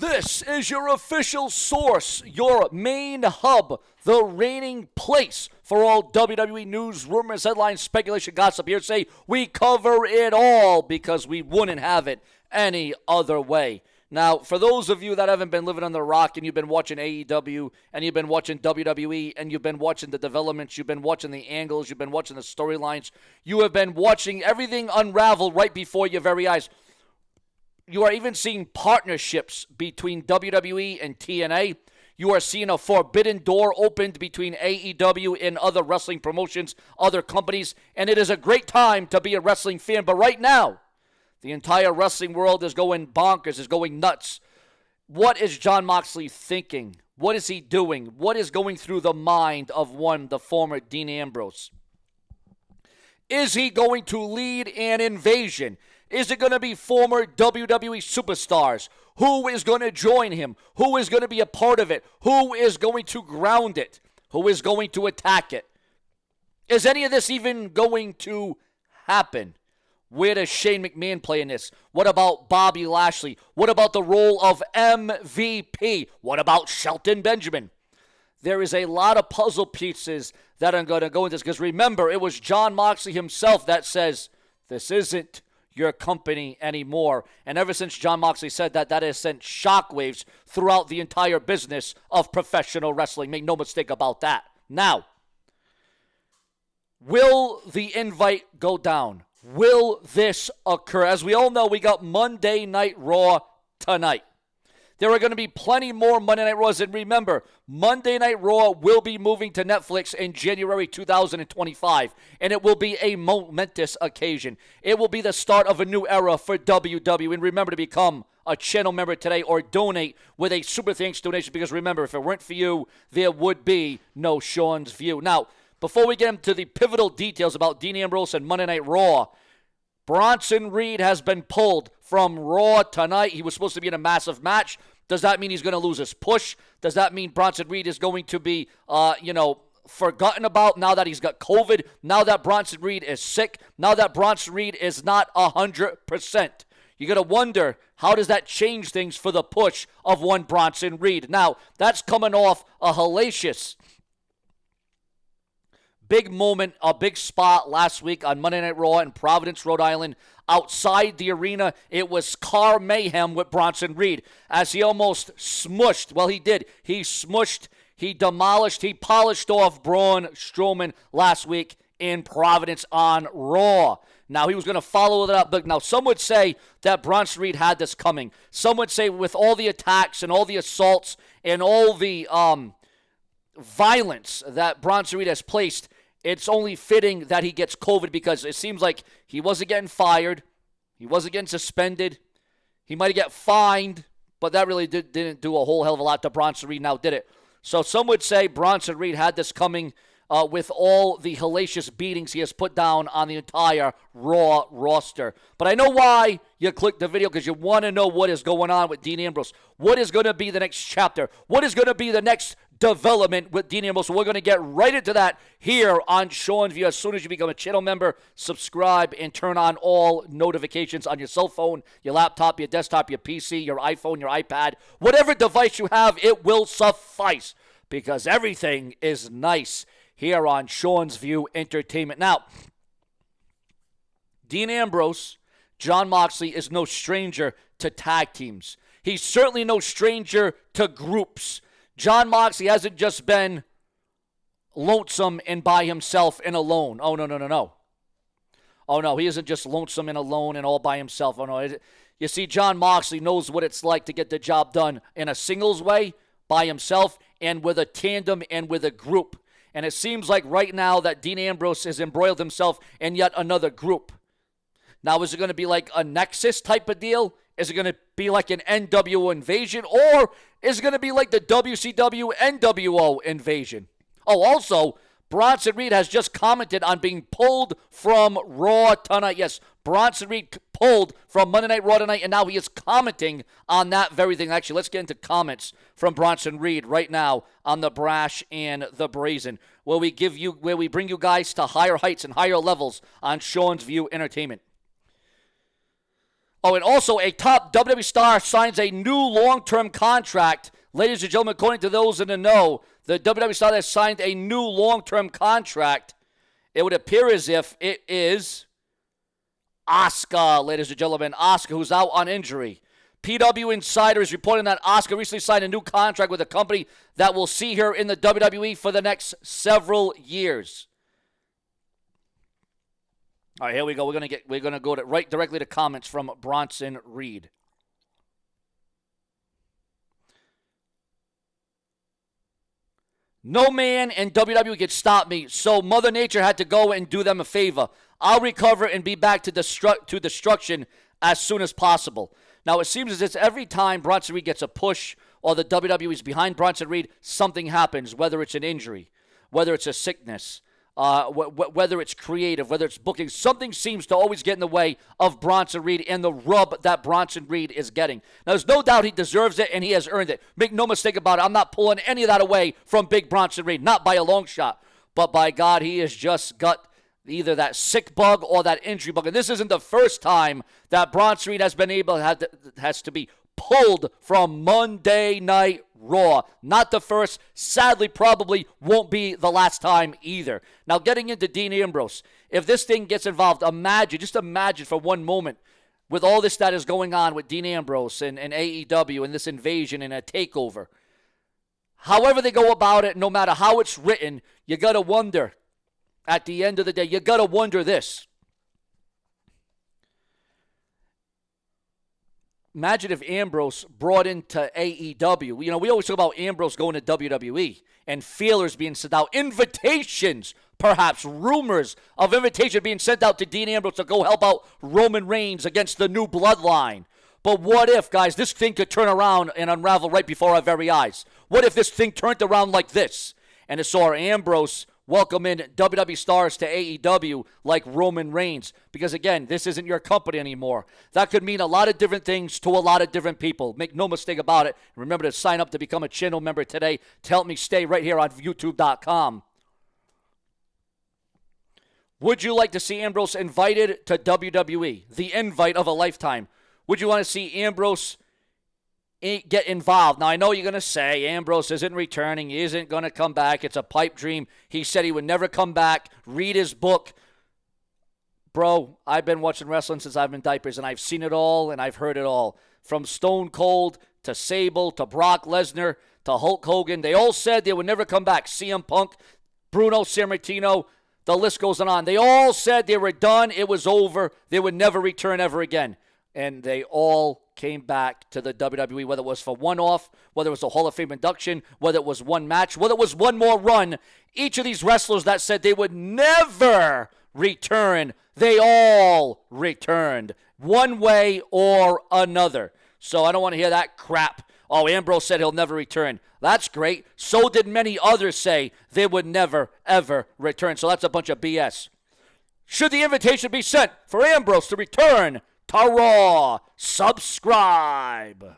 This is your official source, your main hub, the reigning place for all WWE news, rumors, headlines, speculation, gossip, hearsay. We cover it all because we wouldn't have it any other way. Now, for those of you that haven't been living on the rock and you've been watching AEW and you've been watching WWE and you've been watching the developments, you've been watching the angles, you've been watching the storylines, you have been watching everything unravel right before your very eyes. You are even seeing partnerships between WWE and TNA. You are seeing a forbidden door opened between AEW and other wrestling promotions, other companies, and it is a great time to be a wrestling fan. But right now, the entire wrestling world is going bonkers, is going nuts. What is Jon Moxley thinking? What is he doing? What is going through the mind of the former Dean Ambrose? Is he going to lead an invasion? Is it going to be former WWE superstars? Who is going to join him? Who is going to be a part of it? Who is going to ground it? Who is going to attack it? Is any of this even going to happen? Where does Shane McMahon play in this? What about Bobby Lashley? What about the role of MVP? What about Shelton Benjamin? There is a lot of puzzle pieces that are going to go in this. Because remember, it was Jon Moxley himself that says, this isn't your company anymore. And ever since Jon Moxley said that, that has sent shockwaves throughout the entire business of professional wrestling. Make no mistake about that. Now, will the invite go down? Will this occur? As we all know, we got Monday Night Raw tonight. There are going to be plenty more Monday Night Raws. And remember, Monday Night Raw will be moving to Netflix in January 2025. And it will be a momentous occasion. It will be the start of a new era for WWE. And remember to become a channel member today or donate with a super thanks donation. Because remember, if it weren't for you, there would be no Sean's View. Now, before we get into the pivotal details about Dean Ambrose and Monday Night Raw, Bronson Reed has been pulled from Raw tonight. He was supposed to be in a massive match. Does that mean he's going to lose his push? Does that mean Bronson Reed is going to be, forgotten about now that he's got COVID? Now that Bronson Reed is sick? Now that Bronson Reed is not 100%? You got to wonder, how does that change things for the push of one Bronson Reed? Now, that's coming off a hellacious big moment, a big spot last week on Monday Night Raw in Providence, Rhode Island. Outside the arena, it was car mayhem with Bronson Reed as he almost smushed. Well, he did. He smushed, he demolished, he polished off Braun Strowman last week in Providence on Raw. Now, he was going to follow that up. But now, some would say that Bronson Reed had this coming. Some would say with all the attacks and all the assaults and all the violence that Bronson Reed has placed, it's only fitting that he gets COVID because it seems like he wasn't getting fired. He wasn't getting suspended. He might get fined, but that really didn't do a whole hell of a lot to Bronson Reed now, did it? So some would say Bronson Reed had this coming with all the hellacious beatings he has put down on the entire Raw roster. But I know why you clicked the video, because you want to know what is going on with Dean Ambrose. What is going to be the next chapter? What is going to be the next development with Dean Ambrose? So we're going to get right into that here on Sean's View. As soon as you become a channel member, subscribe and turn on all notifications on your cell phone, your laptop, your desktop, your PC, your iPhone, your iPad. Whatever device you have, it will suffice because everything is nice here on Sean's View Entertainment. Now, Dean Ambrose, Jon Moxley is no stranger to tag teams. He's certainly no stranger to groups. Jon Moxley hasn't just been lonesome and by himself and alone. Oh, no. Oh, no, he isn't just lonesome and alone and all by himself. Oh, no. You see, Jon Moxley knows what it's like to get the job done in a singles way, by himself, and with a tandem and with a group. And it seems like right now that Dean Ambrose has embroiled himself in yet another group. Now, is it going to be like a Nexus type of deal? Is it going to be like an NWO invasion? Or is it going to be like the WCW NWO invasion? Oh, also, Bronson Reed has just commented on being pulled from Raw tonight. Yes, Bronson Reed pulled from Monday Night Raw tonight, and now he is commenting on that very thing. Actually, let's get into comments from Bronson Reed right now on the Brash and the Brazen, where we bring you guys to higher heights and higher levels on Sean's View Entertainment. Oh, and also a top WWE star signs a new long-term contract. Ladies and gentlemen, according to those in the know, the WWE star has signed a new long-term contract. It would appear as if it is Asuka, ladies and gentlemen. Asuka, who's out on injury. PW Insider is reporting that Asuka recently signed a new contract with a company that will see her in the WWE for the next several years. All right, here we go. We're gonna go directly to comments from Bronson Reed. No man in WWE could stop me, so Mother Nature had to go and do them a favor. I'll recover and be back to destruction as soon as possible. Now, it seems as if every time Bronson Reed gets a push or the WWE is behind Bronson Reed, something happens, whether it's an injury, whether it's a sickness, whether it's creative, whether it's booking. Something seems to always get in the way of Bronson Reed and the rub that Bronson Reed is getting. Now, there's no doubt he deserves it and he has earned it. Make no mistake about it. I'm not pulling any of that away from Big Bronson Reed, not by a long shot. But by God, he has just got either that sick bug or that injury bug. And this isn't the first time that Bronson Reed has been has to be pulled from Monday Night Raw. Not the first. Sadly, probably won't be the last time either. Now, getting into Dean Ambrose. If this thing gets involved, just imagine for one moment with all this that is going on with Dean Ambrose and AEW and this invasion and a takeover. However they go about it, no matter how it's written, you got to wonder. At the end of the day, you got to wonder this. Imagine if Ambrose brought into AEW. You know, we always talk about Ambrose going to WWE and feelers being sent out. Invitations, perhaps rumors of invitation being sent out to Dean Ambrose to go help out Roman Reigns against the new bloodline. But what if, guys, this thing could turn around and unravel right before our very eyes? What if this thing turned around like this? And it saw Ambrose welcome in WWE stars to AEW like Roman Reigns. Because, again, this isn't your company anymore. That could mean a lot of different things to a lot of different people. Make no mistake about it. Remember to sign up to become a channel member today to help me stay right here on YouTube.com. Would you like to see Ambrose invited to WWE? The invite of a lifetime. Would you want to see Ambrose get involved? Now, I know you're going to say Ambrose isn't returning. He isn't going to come back. It's a pipe dream. He said he would never come back. Read his book. Bro, I've been watching wrestling since I've been diapers, and I've seen it all, and I've heard it all. From Stone Cold to Sable to Brock Lesnar to Hulk Hogan, they all said they would never come back. CM Punk, Bruno Sammartino, the list goes on. They all said they were done. It was over. They would never return ever again. And they all came back to the WWE, whether it was for one-off, whether it was a Hall of Fame induction, whether it was one match, whether it was one more run. Each of these wrestlers that said they would never return, they all returned one way or another. So I don't want to hear that crap. Oh, Ambrose said he'll never return. That's great. So did many others say they would never, ever return. So that's a bunch of BS. Should the invitation be sent for Ambrose to return to Raw? Subscribe.